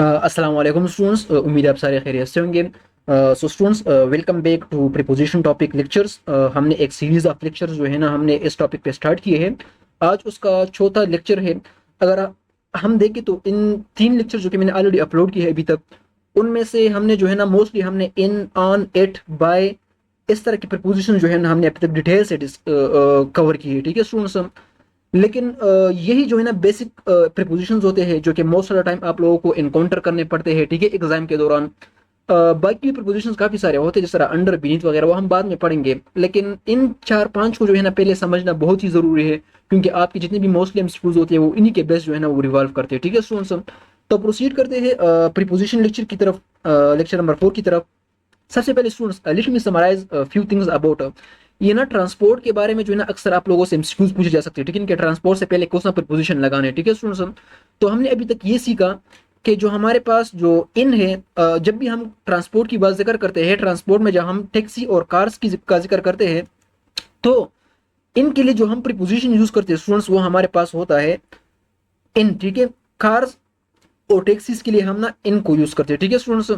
अस्सलाम वालेकुम स्टूडेंट्स, उम्मीद है आप सारे खैरियत से होंगे। So students, welcome back to preposition topic lectures. हमने एक सीरीज ऑफ लेक्चर्स जो है ना हमने इस टॉपिक पे स्टार्ट किए हैं। आज उसका चौथा लेक्चर है। अगर हम देखें तो इन 3 लेक्चर जो कि मैंने ऑलरेडी अपलोड किए हैं अभी तक, उनमें से हमने जो है ना मोस्टली हमने इन, ऑन, एट, बाय, इस तरह की प्रपोजिशन जो है ना हमने अभी तक डिटेल से कवर की है। ठीक है स्टूडेंट्स, लेकिन यही जो है ना बेसिक प्रीपोजिशंस होते हैं जो कि मोस्ट ऑफ द टाइम आप लोगों को इनकाउंटर करने पड़ते हैं, ठीक है, एग्जाम के दौरान। बाकी प्रीपोजिशंस काफी सारे होते हैं, जिस तरह अंडर, बीनीथ वगैरह, वो हम बाद में पढ़ेंगे। लेकिन इन 4-5 को जो है ना पहले समझना बहुत ही जरूरी है, क्योंकि आपकी जितनी भी मोस्टली एमसीक्यूज होते हैं वो इन्हीं के बेस जो है ना वो रिवॉल्व करते हैं। ठीक है स्टूडेंट्स, तो प्रोसीड करते हैं प्रीपोजिशन लेक्चर की तरफ, लेक्चर नंबर 4 की तरफ। सबसे पहले students, let me summarize few things about ये ना ट्रांसपोर्ट के बारे में जो है ना अक्सर आप लोगों से एमसीक्यूज पूछे जा सकते हैं। ठीक है, इनके ट्रांसपोर्ट से पहले कौन सा प्रीपोजिशन लगाने। ठीक है स्टूडेंट्स, तो हमने अभी तक ये सीखा कि जो हमारे पास जो इन है, जब भी हम ट्रांसपोर्ट की बात जिक्र करते हैं, ट्रांसपोर्ट में जब हम टैक्सी और कार्स की का जिक्र करते हैं, तो इनके लिए जो हम प्रीपोजिशन यूज करते हैं स्टूडेंट्स, वो हमारे पास होता है इन। ठीक है, कार्स और टैक्सीज के लिए हम ना इनको यूज करते हैं। ठीक है स्टूडेंट्स,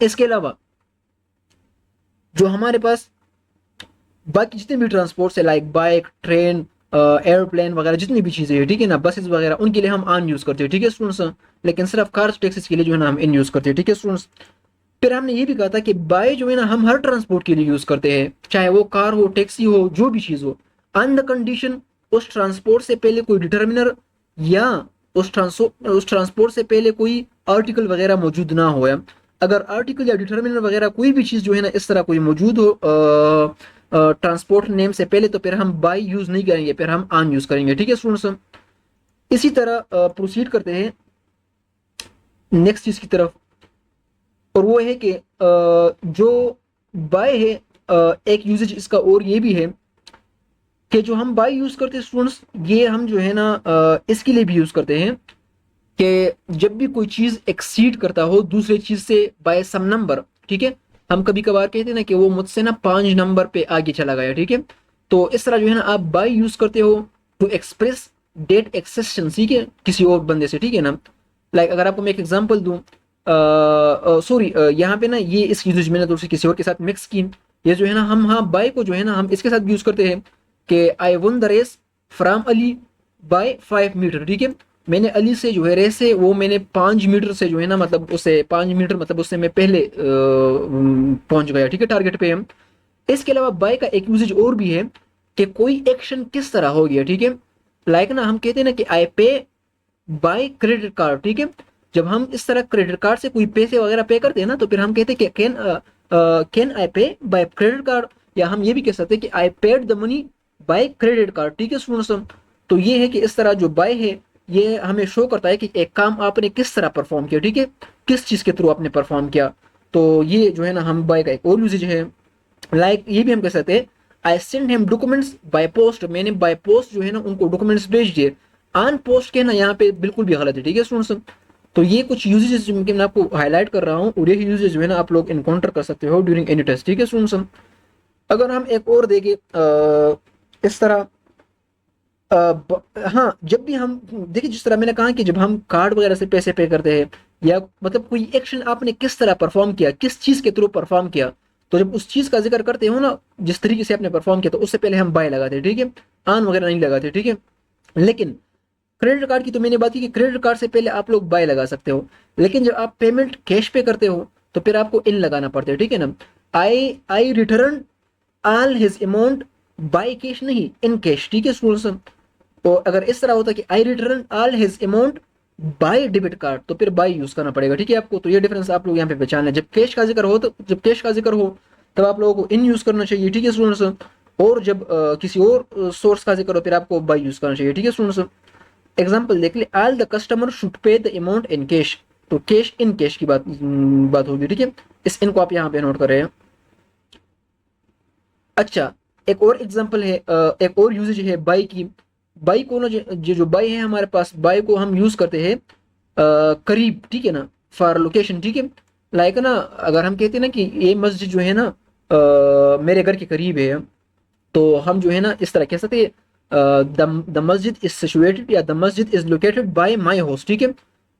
इसके अलावा जो हमारे पास बाकी जितने भी ट्रांसपोर्ट है, लाइक बाइक, ट्रेन, एयरप्लेन वगैरह, जितनी भी चीजें हैं, ठीक है ना, बसेस वगैरह, उनके लिए हम ऑन यूज करते हैं। ठीक है स्टूडेंट्स, लेकिन सिर्फ कार्स टैक्सीज के लिए जो है ना हम इन यूज करते हैं। ठीक है स्टूडेंट्स, फिर हमने ये भी कहा था कि बाय जो है ना हम हर ट्रांसपोर्ट के लिए यूज करते हैं, चाहे वो कार हो, टैक्सी हो, जो भी चीज हो, ऑन द कंडीशन उस ट्रांसपोर्ट से पहले कोई डिटर्मिनर या उस ट्रांसपोर्ट से पहले कोई आर्टिकल वगैरह मौजूद ना हो। या अगर आर्टिकल या डिटर्मिनर वगैरह कोई भी चीज जो है ना इस तरह कोई मौजूद हो ट्रांसपोर्ट नेम से पहले, तो फिर हम बाय यूज नहीं करेंगे, फिर हम ऑन यूज करेंगे। ठीक है स्टूडेंट्स, इसी तरह प्रोसीड करते हैं नेक्स्ट चीज की तरफ, और वो है कि जो बाय है, एक यूजेज इसका और ये भी है कि जो हम बाय यूज करते हैं स्टूडेंट्स, ये हम जो है ना इसके लिए भी यूज करते हैं कि जब भी कोई चीज एक्सीड करता हो दूसरे चीज से बाय सम नंबर। ठीक है, हम कभी कभार कहते हैं ना कि वो मुझसे ना 5 नंबर पे आगे चला गया। ठीक है, तो इस तरह जो है ना आप बाय यूज करते हो टू एक्सप्रेस डेट एक्सेशन, ठीक है, किसी और बंदे से। ठीक है ना, लाइक अगर आपको मैं एक एग्जांपल दूं, सॉरी, यहाँ पे ना ये इस यूजेज मैंने तो किसी और के साथ मिक्स की। ये जो है ना हम, हाँ, बाय को जो है ना हम इसके साथ भी यूज करते हैं कि I won the race from Ali by 5 metre. ठीक है, मैंने अली से जो है रेस है वो मैंने 5 मीटर से जो है ना, मतलब उससे 5 मीटर, मतलब उससे मैं पहले पहुंच गया। ठीक है, टारगेट पे हम। इसके अलावा बाय का एक यूजेज और भी है कि कोई एक्शन किस तरह हो गया। ठीक है, लाइक ना हम कहते हैं ना कि आई पे बाय क्रेडिट कार्ड। ठीक है, जब हम इस तरह क्रेडिट कार्ड से कोई पैसे वगैरह पे करते हैं ना, तो फिर हम कहते हैं कि कैन आई पे बाय क्रेडिट कार्ड, या हम ये भी कह सकते हैं कि I paid the money by credit card. ठीक है स्टूडेंट्स, तो ये है कि इस तरह जो बाय है ये हमें शो करता है कि एक काम आपने किस तरह परफॉर्म किया। ठीक है, किस चीज के थ्रू आपने परफॉर्म किया, तो ये जो है ना हम बाय का एक और यूजेज है। लाइक ये भी हम कह सकते हैं I send him documents by post, मैंने बाय पोस्ट जो है ना उनको डॉक्यूमेंट्स भेज दिए। ऑन पोस्ट कहना यहाँ पे बिल्कुल भी गलत है। ठीक है स्टूडेंट्स, तो ये कुछ यूजेज जो मैं आपको हाईलाइट कर रहा हूँ, और ये यूजेज जो है ना आप लोग इनकाउंटर कर सकते हो ड्यूरिंग एनी टेस्ट। ठीक है स्टूडेंट्स, अगर हम एक और देखें इस तरह, हाँ, जब भी हम देखिए, जिस तरह मैंने कहा कि जब हम कार्ड वगैरह से पैसे पे करते हैं, या मतलब कोई एक्शन आपने किस तरह परफॉर्म किया, किस चीज के थ्रू परफॉर्म किया, तो जब उस चीज का जिक्र करते हो ना, जिस तरीके से आपने परफॉर्म किया, तो उससे पहले हम बाय लगाते हैं। ठीक है, ऑन वगैरह नहीं लगाते। ठीक है, लेकिन क्रेडिट कार्ड की तो मैंने बात की कि क्रेडिट कार्ड से पहले आप लोग बाय लगा सकते हो, लेकिन जब आप पेमेंट कैश पे करते हो तो फिर आपको इन लगाना पड़ता है। ठीक है ना, I return all his amount by cash, नहीं इन कैश। ठीक है स्टूडेंट्स, तो अगर इस तरह होता कि I return all his amount by debit card, तो फिर बाय यूज करना पड़ेगा। ठीक है आपको, तो ये डिफरेंस आप लोग यहाँ पे पहचान लें। जब कैश का जिक्र हो, तो जब कैश का जिक्र हो तब आप लोगों को इन यूज करना चाहिए। ठीक है स्टूडेंट्स, और जब किसी और सोर्स का जिक्र हो फिर आपको बाय यूज करना चाहिए। ठीक है स्टूडेंट्स, एग्जाम्पल देख ले, all the customer should pay the amount in cash, तो कैश इन कैश की बात होगी। ठीक है, इस इन को आप यहाँ पे नोट कर रहे हैं। अच्छा, एक और एग्जांपल है, एक और यूजेज है बाई की। बाई को ना जो बाई है हमारे पास, बाई को हम यूज करते हैं करीब। ठीक है ना, फॉर लोकेशन। ठीक है, लाइक ना अगर हम कहते हैं ना कि ये मस्जिद जो है ना मेरे घर के करीब है, तो हम जो है ना इस तरह कह सकते हैं द मस्जिद इज सिचुएटेड, या the masjid is located by my house. ठीक है,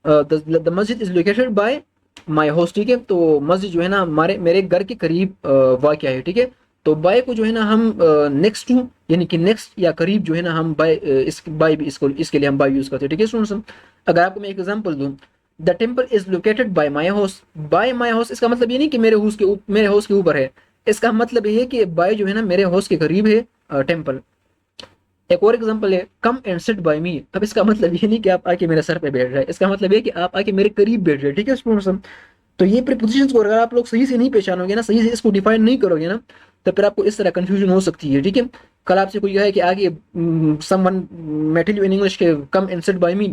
the masjid is located by my house, ठीक है। तो मस्जिद जो है ना मेरे घर के करीब वाक़या है, ठीक है। तो बाय को जो है ना हम नेक्स्ट टू यानी कि नेक्स्ट या करीब जो है ना हम बाय भी इसके लिए हम बाय यूज करते हैं, ठीक है स्टूडेंट्स। अगर आपको मैं एक एग्जांपल दूं, the temple is located by my house, इसका मतलब ये नहीं कि मेरे हाउस के ऊपर है, इसका मतलब ये है कि बाय जो है ना मेरे हाउस के करीब है टेम्पल। एक और एग्जांपल है, कम एंड सिट बाय मी। अब इसका मतलब ये नहीं कि आप आके मेरे सर पे बैठ जाए, इसका मतलब ये कि आप आके मेरे करीब बैठ जाए, ठीक है स्टूडेंट्स। तो ये प्रीपोजिशंस को अगर आप लोग सही से नहीं पहचानोगे ना, सही से इसको डिफाइन नहीं करोगे ना, तो फिर आपको इस तरह कंफ्यूजन हो सकती है, ठीक है। कल आपसे कोई कहे कि आगे someone may tell you in English के come and sit by me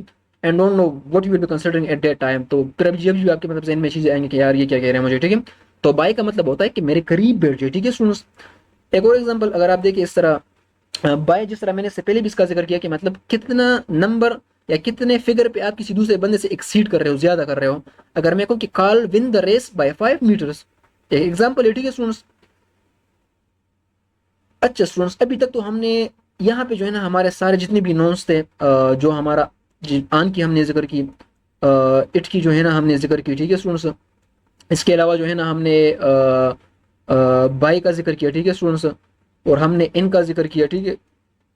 and don't know what you will be considering at that time, तो फिर अभी जब भी आपके मतलब ज़हन में चीजें आएंगी कि यार ये क्या कह रहे हैं मुझे, ठीक है। तो बाय का मतलब होता है कि मेरे करीब बैठ जाए, ठीक है स्टूडेंट्स। एक और एग्जांपल अगर आप देखिए इस तरह, बाय जिस तरह मैंने इससे पहले भी इसका जिक्र किया कि मतलब कितना नंबर या कितने फिगर पे आप किसी दूसरे बंदे से एक्सीड कर रहे हो, ज्यादा कर रहे हो। अगर मैं कहूँ कि Carl win the race by 5 metres, एक एग्जांपल है, ठीक है स्टूडेंट्स। अच्छा स्टूडेंट्स, अभी तक तो हमने यहाँ पे जो है ना हमारे सारे जितने भी नोन्स थे, जो हमारा आन की हमने जिक्र की, इट की जो है ना हमने जिक्र की, ठीक है स्टूडेंट्स। इसके अलावा जो है ना हमने बाय का जिक्र किया, ठीक है स्टूडेंट्स, और हमने इन का जिक्र किया, ठीक है।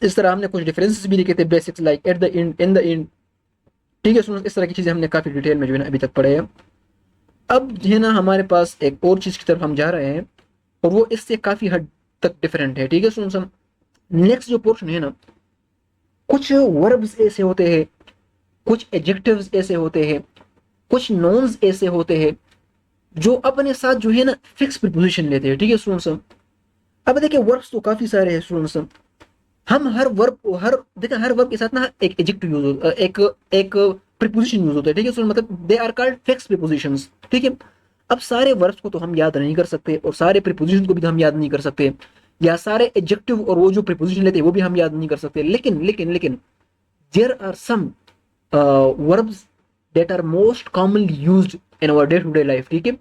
इस तरह हमने कुछ डिफरेंसेस भी लिखे थे, basics like at the end, in the end, ठीक है स्टूडेंट्स। इस तरह की चीज़ें हमने काफ़ी डिटेल में जो है ना अभी तक पढ़े हैं। अब जो है ना हमारे पास एक और चीज़ की तरफ हम जा रहे हैं, और वो इससे काफ़ी हद तक डिफरेंट है, ठीक है स्टूडेंट्स। हम नेक्स्ट जो पोर्शन है ना, कुछ वर्ब्स ऐसे होते हैं, कुछ एडजेक्टिव्स ऐसे होते हैं, कुछ नोन्स ऐसे होते हैं जो अपने साथ जो है ना फिक्स प्रीपोजिशन लेते हैं, ठीक है स्टूडेंट्स। अब देखिए वर्ब्स तो काफ़ी सारे हैं स्टूडेंट्स। हम हर वर्ब के साथ ना एक एडजेक्टिव यूज होता है, एक प्रीपोजिशन यूज होता है, ठीक है। मतलब they are called fix prepositions, ठीक है। अब सारे वर्ब्स को तो हम याद नहीं कर सकते, और सारे प्रीपोजिशन को भी हम याद नहीं कर सकते, या सारे एडजेक्टिव और वो जो प्रीपोजिशन लेते हैं वो भी हम याद नहीं कर सकते। लेकिन there are some verbs that are most commonly used in our day to day life, ठीक है।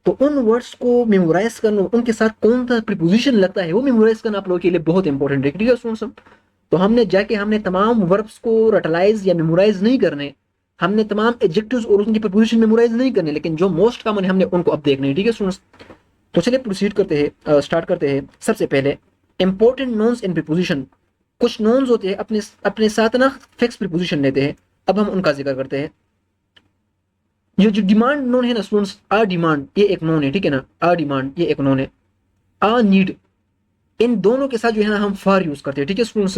तो उन वर्ड्स को मेमोराइज करना, उनके साथ कौन सा प्रीपोजिशन लगता है वो मेमोराइज करना आप लोगों के लिए बहुत इंपॉर्टेंट है, ठीक है स्टूडेंट्स। तो हमने तमाम वर्ब्स को रटलाइज या मेमोराइज नहीं करने, हमने तमाम एडजेक्टिव्स और उनकी प्रीपोजिशन मेमोराइज नहीं करने, लेकिन जो मोस्ट कॉमन है हमने उनको अब देखने हैं, ठीक है स्टूडेंट्स। तो चलिए प्रोसीड करते हैं, स्टार्ट करते हैं। सबसे पहले इंपॉर्टेंट नोन्स इन प्रीपोजिशन। कुछ नोन्स होते हैं अपने अपने साथ ना फिक्स प्रीपोजिशन लेते हैं, अब हम उनका जिक्र करते हैं। ये जो डिमांड नोन है ना स्टूडेंट्स, आ डिमांड ये एक नोन है, ठीक है ना। आ डिमांड ये एक नोन है। आ नीड, इन दोनों के साथ जो है ना हम फॉर यूज करते हैं, ठीक है students.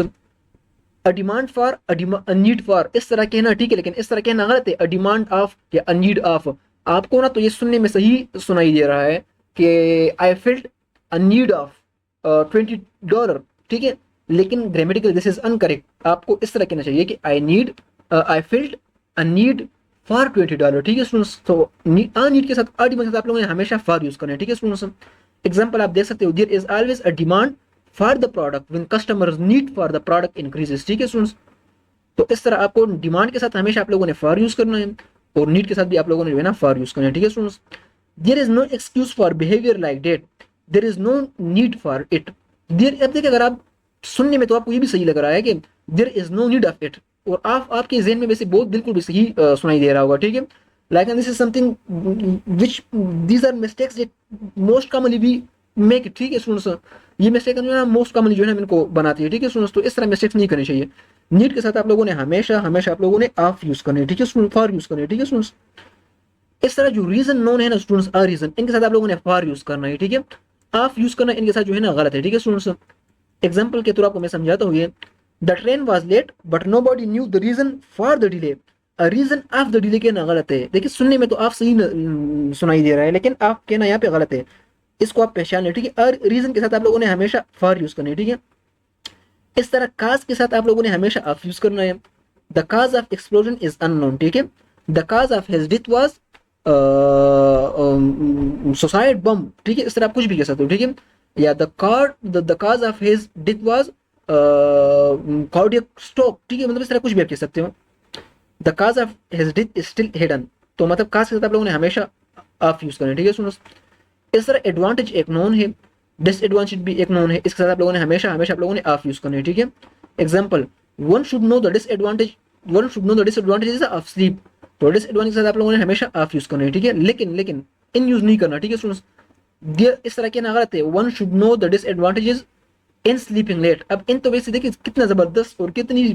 A demand for, a need for, इस तरह कहना ठीक है, लेकिन इस तरह कहना गलत है। अ डिमांड ऑफ या अ नीड ऑफ, आपको ना तो ये सुनने में सही सुनाई दे रहा है कि I felt a need of $20, ठीक है, लेकिन ग्रामेटिकल दिस इज अनकरेक्ट। आपको इस तरह कहना चाहिए कि I felt a need for $20, ठीक है स्टूडेंट्स। तो आ नीड के साथ आ डिमांड के साथ आप लोगों ने हमेशा फॉर यूज करना है, ठीक है स्टूडेंट्स। एग्जाम्पल आप देख सकते हो, there is always a demand for the product when customers need for the product increases, ठीक है स्टूडेंट्स। तो इस तरह आपको डिमांड के साथ हमेशा आप लोगों ने फॉर यूज करना है, और नीड के साथ भी आप लोगों ने जो है ना फॉर यूज करना है, ठीक है students. There is no excuse for behaviour like that, there is no need for it. There, अब देखिए अगर आप सुनने में तो आपको ये भी सही लग रहा है कि there is no need of it, और आपके ज़हन में वैसे बहुत बिल्कुल भी सही सुनाई दे रहा होगा, ठीक है। Like this is something which these are mistakes that most commonly we make, ठीक है स्टूडेंट्स। ये मिस्टेक जो है मोस्ट कॉमनली जो है ना इनको बनाती है, ठीक है स्टूडेंट्स। तो इस तरह मिस्टेक्स नहीं करनी चाहिए। नीड के साथ आप लोगों ने हमेशा हमेशा आप लोगों ने ऑफ यूज करने, ठीक है, फॉर यूज करने, ठीक है स्टूडेंट्स। इस तरह जो रीजन नोन है ना स्टूडेंट्स, अ रीजन, इनके साथ आप लोगों ने फॉर यूज करना है, ठीक है। ऑफ यूज करना इनके साथ जो है ना गलत है, ठीक है स्टूडेंट्स। एग्जाम्पल के तौर आपको मैं समझाता हूँ ये, the train was late but nobody knew the reason for the delay. Reason of the delay कहना गलत है। देखिए सुनने में तो आप सही सुनाई दे रहा है, लेकिन आप कहना यहाँ पे गलत है, इसको आप पहचान लें, ठीक है। रीजन के साथ आप लोगों ने हमेशा फॉर यूज करना है, ठीक है। इस तरह काज के साथ आप लोगों ने हमेशा ऑफ यूज करना है। The cause of explosion is unknown, ठीक है। The cause of his death was suicide bomb, ठीक है। इस तरह आप कुछ भी कह सकते हो, ठीक है। या the cause of his death was cardiac stroke, ठीक है। मतलब इस तरह कुछ भी आप कह सकते हो। The cause of his death is still hidden, तो मतलब काज के साथ आप लोगों ने हमेशा ऑफ यूज करना है, ठीक है सुनो। इस तरह एडवांटेज एक नोन है, डिसएडवांटेज भी एक नोन है, इसके साथ आप लोगों ने हमेशा हमेशा आप लोगों ने ऑफ यूज करना है, ठीक है। Example, one should know the disadvantage of sleep, तो डिसएडवांटेज के साथ आप लोगों ने हमेशा ऑफ यूज करना है, ठीक है, लेकिन इन यूज नहीं करना, ठीक है स्टूडेंट्स। इस तरह के ना गलत है, one should know the disadvantages in sleeping late. अब इन तो वैसे देखिए कितना जबरदस्त और कितनी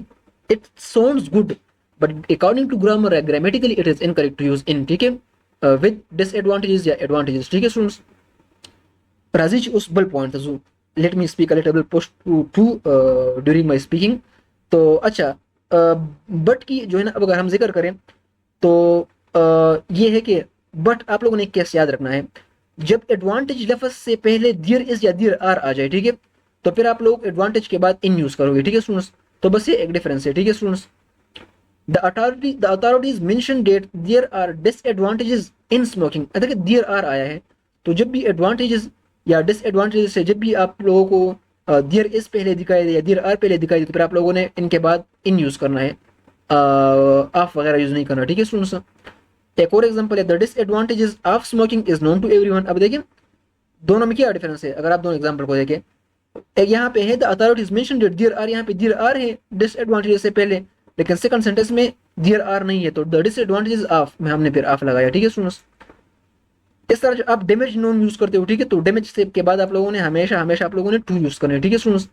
it sounds good, but according to grammar grammatically it is incorrect to use in, ठीक है, विद डिसएडवांटेजेस या एडवांटेजेस, ठीक है स्टूडेंट्स। Razic useful point जो let me speak a little bit push to during my speaking। तो अच्छा, but की जो है ना, अब अगर हम जिक्र करें तो ये है कि बट आप लोगों ने कैसे याद रखना है, जब एडवांटेज लफ्ज से पहले देयर इज या देयर आर आ जाए, ठीक है, तो फिर आप लोग एडवांटेज के बाद इन यूज करोगे, ठीक है स्टूडेंट्स। तो बस ये एक डिफरेंस है, ठीक है students. The authorities mention that there are disadvantages in smoking. देखिए देयर आर आया है, तो जब भी एडवांटेजेस या डिसएडवांटेजेस है, जब भी आप लोगों को देयर इज पहले दिखाई दे या देयर आर पहले दिखाई दे, तो फिर आप लोगों ने इनके बाद इन यूज करना है, ऑफ वगैरह यूज नहीं करना, ठीक है स्टूडेंट्स। एक और एग्जांपल है, the disadvantages of smoking is known to everyone. अब देखिए दोनों में क्या डिफरेंस है, अगर आप दोनों एग्जांपल को देखें, एक यहाँ पे है the authorities mention that there are, यहाँ पे देयर आर है डिसएडवांटेजेस से पहले, लेकिन सेकंड सेंटेंस में देयर आर नहीं है, तो द डिसएडवांटेजेस ऑफ में हमने फिर ऑफ लगाया, ठीक है स्टूडेंट्स। इस तरह जो आप डैमेज नोन यूज करते हो, ठीक है, तो डैमेज से के बाद आप लोगों ने हमेशा हमेशा आप लोगों ने टू यूज करने, ठीक है students.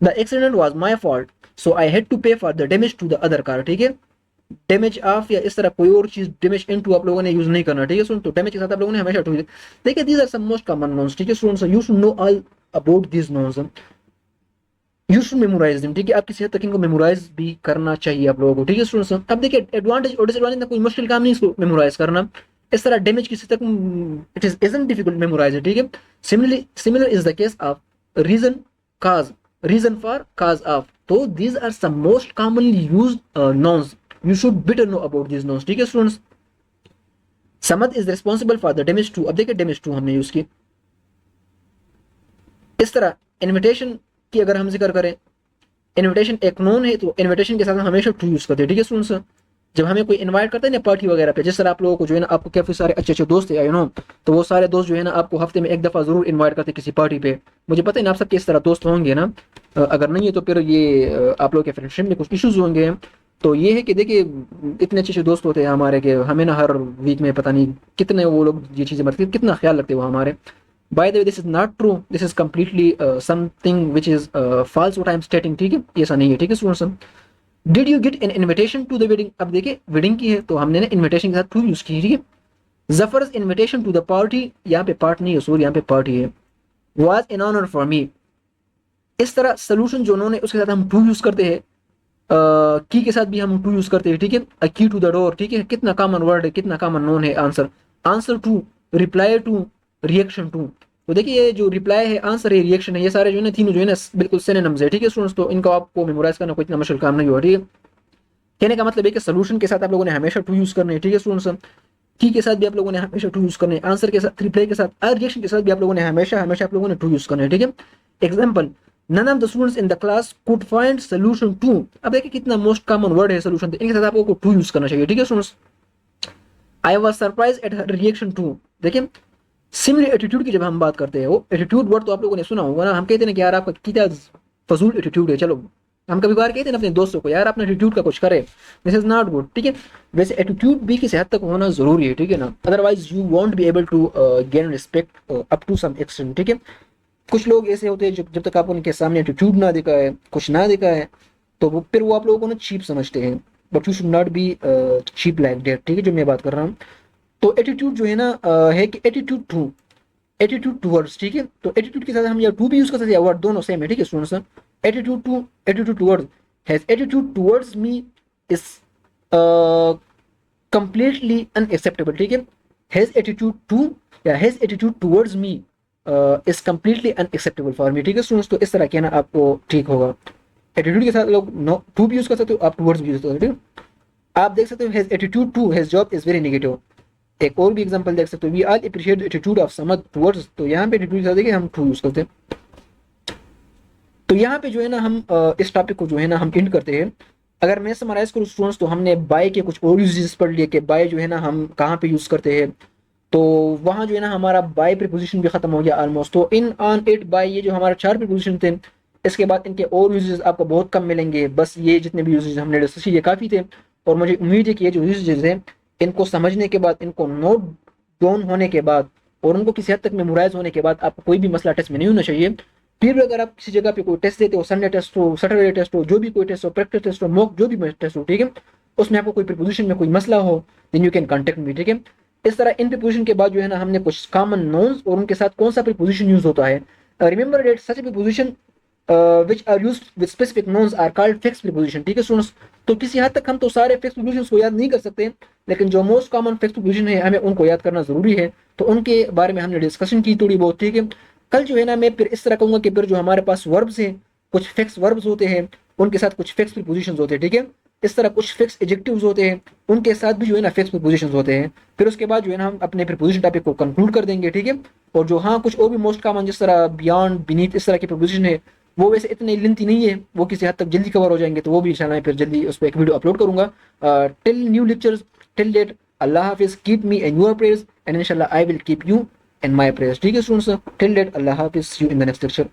The accident was my fault so I had to pay for the damage to the other car, ठीक है, डैमेज ऑफ या इस तरह कोई और चीज डैमेज इनटू आप लोगों ने यूज नहीं करना, ठीक है स्टूडेंट। तो डैमेज के साथ आप लोगों ने हमेशा टू। देखिए these are some most common nouns, ठीक है students, you should know all about these nouns, you should memorise them, ठीक है, आप किसी हद तक इनको मेमोराइज भी करना चाहिए आप लोगों को, ठीक है स्टूडेंट्स। अब देखिए एडवांटेज और डिसएडवांटेज ना कोई मुश्किल काम नहीं इसको मेमोराइज करना। इस तरह डैमेज किसी तक it is isn't difficult memorise, ठीक है। Similar is the case of reason cause, reason for cause of. तो these are some most commonly used nouns, you should better know about these nouns, ठीक है students. Samad is responsible for the damage to. अब देखिए damage to हमने use की। इस तरह invitation की अगर हम जिक्र करें, इन्विटेशन एक नोन है, तो इन्विटेशन के साथ हम हमेशा टू यूज करते हैं, ठीक है स्टूडेंट्स। जब हमें कोई इनवाइट करता है ना पार्टी वगैरह पे, जिस तरह आप लोगों को जो है ना, आपको काफी सारे अच्छे अच्छे दोस्त है, यू नो, तो वो सारे दोस्त जो है ना आपको हफ्ते में एक दफा जरूर इनवाइट करते हैं किसी पार्टी पे। मुझे पता है ना आप सब किस तरह दोस्त होंगे ना, अगर नहीं है तो फिर ये आप लोग के फ्रेंडशिप में कुछ इश्यूज होंगे। तो ये है कि देखिए इतने अच्छे अच्छे दोस्त होते हैं हमारे के, हमें ना हर वीक में पता नहीं कितने वो लोग ये चीजें मरते हैं, कितना ख्याल रखते हैं वो हमारे। By the way this is not true, this is completely something which is false what I am stating, ठीक है, ऐसा नहीं है, ठीक है students. Did you get an invitation to the wedding. अब देखिए वेडिंग की है तो हमने ना इन्विटेशन के साथ टू यूज की, ठीक है। जफर्स इन्विटेशन टू द पार्टी, यहाँ पे पार्ट नहीं है सॉरी, यहाँ पे पार्टी है, was an honour for me. इस तरह सोल्यूशन जो उन्होंने उसके साथ हम टू यूज करते हैं, की के साथ भी हम टू यूज करते हैं, ठीक है। अ की टू द डोर, ठीक है, कितना कॉमन वर्ड है, कितना कॉमन नोन है। Answer, answer to, reply to, reaction to. तो देखिए ये जो रिप्लाई है, आंसर है, रिएक्शन है, ये सारे जो है ना तीनों जो है ना बिल्कुल सिनोनिम्स है, ठीक है स्टूडेंट्स। तो इनको आपको मेमोराइज करना कोई इतना मुश्किल काम नहीं हुआ, ठीक है। कहने का मतलब है कि सोल्यूशन के साथ आप लोगों ने हमेशा टू यूज करने, ठीक है स्टूडेंट्स। की के साथ भी आप लोगों ने हमेशा टू यूज करने, आंसर के साथ, रिप्लाई के साथ, और रिएक्शन के साथ भी आप लोगों ने हमेशा हमेशा आप लोगों ने टू यूज करने, ठीक है। Example, none of the students in the class could find solution to। अब देखिए कितना मोस्ट कॉमन वर्ड है सोल्यूशन, इनके साथ आपको टू यूज करना चाहिए, ठीक है students. I was surprise at her reaction to. देखिए सिमिलर एटीट्यूड की जब हम बात करते हैं, वो एटीट्यूड वर्ड तो आप लोगों ने सुना होगा ना, हम कहते हैं कि यार आपका कितना फजूल एटीट्यूड है, चलो हम कभी बार कहते हैं अपने दोस्तों को यार अपने एटीट्यूड का कुछ करे, दिस इज नॉट गुड, ठीक है। वैसे एटीट्यूड भी किसी हद तक होना जरूरी है, ठीक है ना, otherwise you won't be able to gain respect up to some extent, ठीक है। कुछ लोग ऐसे होते हैं जब तक आप उनके सामने एटीट्यूड ना दिखाए, कुछ ना दिखाए, तो वो फिर वो आप लोगों को ना चीप समझते हैं, but you should not be cheap like that, ठीक है, जो मैं बात कर रहा हूँ। तो एटीट्यूड जो है ना है कि एटीट्यूड टू, एटीट्यूड टूवर्ड्स, ठीक है। तो एटीट्यूड के साथ हम या टू भी यूज कर सकते हैं, वर्ड दोनों सेम है, ठीक है students. Attitude to, attitude towards, his attitude towards me is completely unacceptable, ठीक है। हैज एटीट्यूड टू या his attitude towards me is completely unacceptable for me, ठीक है स्टूडेंट्स। तो इस तरह कहना आपको ठीक होगा। एटीट्यूड के साथ लोग नो टू भी यूज कर सकते हो, आप टूवर्ड्स भी यूज कर सकते हो, ठीक है। आप देख सकते हो his attitude to his job is very negative. एक और भी एग्जांपल देख सकते हो, we all appreciate the attitude of Samad towards. तो यहाँ पे एटीट्यूड के साथ देखिए हम टू यूज करते हैं। तो यहाँ पे जो है ना हम इस टॉपिक को जो है ना हम एंड करते हैं। अगर मैं समराइज करूँ स्टूडेंट्स, तो हमने बाय के कुछ और यूजेस पढ़ लिए कि बाय जो है ना हम कहाँ पे यूज करते हैं। तो वहाँ जो है ना हमारा बाय प्रीपोजिशन भी खत्म हो गया ऑलमोस्ट। तो इन, ऑन, इट, बाय, ये जो हमारे 4 प्रीपोजिशन थे, इसके बाद इनके और यूजेस आपको बहुत कम मिलेंगे। बस ये जितने भी यूजेस हमने डिस्कस किए काफी थे, और मुझे उम्मीद है कि ये जो यूजेस हैं इनको समझने के बाद, इनको नोट डाउन होने के बाद और उनको किसी हद तक मेमोराइज होने के बाद आपको कोई भी मसला टेस्ट में नहीं होना चाहिए। फिर भी अगर आप किसी जगह पे कोई टेस्ट देते हो, संडे टेस्ट हो, सैटरडे टेस्ट हो, जो भी कोई टेस्ट हो, प्रैक्टिस टेस्ट हो, मॉक जो भी टेस्ट हो, ठीक है, उसमें आपको कोई प्रीपोजिशन में कोई मसला हो, then you can contact me, ठीक है। इस तरह इन प्रीपोजिशन के बाद जो है ना हमने कुछ कॉमन नोन्स और उनके साथ कौन सा प्रीपोजिशन यूज होता है। Remember that such preposition which are used with specific nouns are called fixed preposition, ठीक है स्टूडेंट्स। तो किसी हद तक हम तो सारे फिक्स प्रीपोजिशंस को याद नहीं कर सकते, लेकिन जो मोस्ट कॉमन फिक्स प्रीपोजिशन है हमें उनको याद करना जरूरी है। तो उनके बारे में हमने डिस्कशन की थोड़ी बहुत, ठीक है। कल जो है ना मैं फिर इस तरह कहूंगा कि फिर जो हमारे पास वर्ब्स हैं, कुछ फिक्स वर्ब्स होते हैं, उनके साथ कुछ फिक्स प्रीपोजिशंस होते हैं, ठीक है। इस तरह कुछ फिक्स एडजेक्टिव्स होते हैं, उनके साथ भी जो है ना फिक्स प्रीपोजिशंस होते हैं। फिर उसके बाद जो है ना हम अपने प्रीपोजिशन टॉपिक को कंक्लूड कर देंगे, ठीक है। और जो हाँ कुछ और भी मोस्ट कॉमन जिस तरह बियॉन्ड, बीनीथ, इस तरह के प्रीपोजिशन है, वो वैसे इतने लेंथी नहीं है, वो किसी हद तक जल्दी कवर हो जाएंगे, तो वो भी इंशाल्लाह फिर जल्दी उस पर एक वीडियो अपलोड करूंगा। Till new lectures, till date, अल्लाह हाफिज, keep me in your prayers and इंशाल्लाह I will keep you in my prayers, ठीक है स्टूडेंट्स। टिल डेट अल्लाह हाफिज, see you in the next lecture.